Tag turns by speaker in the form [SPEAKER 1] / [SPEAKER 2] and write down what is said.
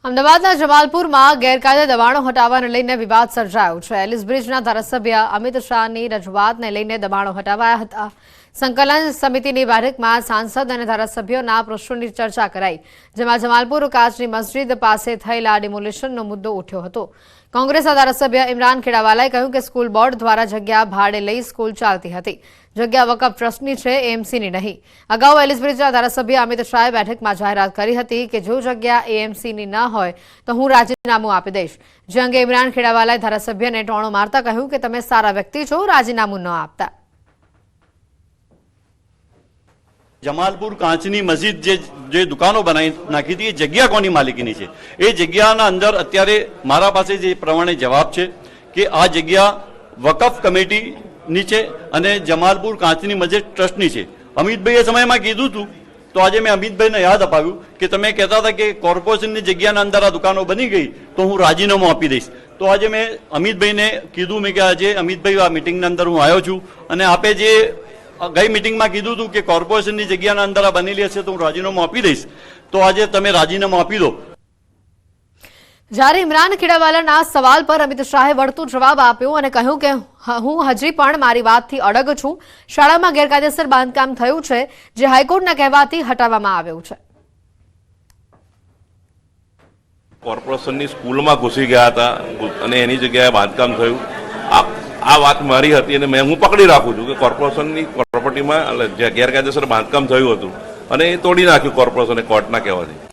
[SPEAKER 1] અમદાવાદના જમાલપુરમાં ગેરકાયદે દબાણો હટાવવાને લઈને વિવાદ સર્જાયો છે। એલિસ બ્રિજના ધારાસભ્ય અમિત શાહની રજૂઆતને લઈને દબાણો હટાવાયા હતા। સંકલન સમિતિની બેઠકમાં સાંસદ અને ધારાસભ્યોના પ્રશ્નોની ચર્ચા કરાઈ, જેમાં જમાલપુર કાચની મસ્જિદ પાસે થયેલા ડિમોલિશનનો મુદ્દો ઉઠ્યો હતો। કોંગ્રેસના ધારાસભ્ય ઇમરાન ખેડાવાલાએ કહ્યું કે સ્કૂલ બોર્ડ દ્વારા જગ્યા ભાડે લઈ સ્કૂલ ચાલતી હતી। જગ્યા વકફ ટ્રસ્ટની છે, એએમસીની નહીં। અગાઉ એલિસ બ્રિજના ધારાસભ્ય અમિત શાહે બેઠકમાં જાહેરાત કરી હતી કે જો જગ્યા એએમસીની ન હોય તો હું રાજીનામું આપી દઈશ, જે અંગે ઇમરાન ખેડાવાલાએ ધારાસભ્યને ટોણો મારતા કહ્યું કે તમે સારા વ્યક્તિ છો, રાજીનામું ન આપતા।
[SPEAKER 2] जमालपुर कांचनी मस्जिद जे दुकानों बनाई नाखी थी, जग्या कोनी मालिकीनी छे। ए जग्याना अंदर अत्यारे मारा पासे जे प्रमाणे जवाब छे के आ जग्या वकफ कमिटी नी छे अने जमालपुर कांचनी मस्जिद ट्रस्ट नी छे। अमितभाई ए समयमां कीधुं हतुं तो आज मैं अमितभाई ने याद अपाव्युं के तमे कहेता हता के कोर्पोरेशननी जग्याना अंदर आ दुकानों बनी गई तो हूँ राजीनामું આપી દઈશ। तो आज मैं अमितभाई ने कीधुं मैं के आज अमितभाई आ मीटिंगना अंदर हूँ आव्यो छुं अने आपे जे गई मीटिंग में कीधुं हतुं के कोर्पोरेशननी जग्याना अंदर आ बनेली हशे तो हूँ राजीनामुं आपी दईश। तो आज तमे राजीनामुं आपी दो।
[SPEAKER 1] જ્યારે ઇમરાન ખેડાવાલાના સવાલ પર અમિત શાહે વળતો જવાબ આપ્યો અને કહ્યું કે હું હજી પણ મારી વાતથી અડગ છું। શાળામાં ગેરકાયદેસર બાંધકામ થયું છે, જે હાઈકોર્ટના કહેવાથી હટાવવામાં આવ્યું છે।
[SPEAKER 3] કોર્પોરેશનની સ્કૂલમાં ઘૂસી ગયા હતા અને એની જગ્યાએ બાંધકામ થયું। આ વાત મારી હતી અને હું પકડી રાખું છું કે કોર્પોરેશનની પ્રોપર્ટીમાં ગેરકાયદેસર બાંધકામ થયું હતું અને એ તોડી નાખ્યું કોર્પોરેશને કોર્ટના કહેવાથી।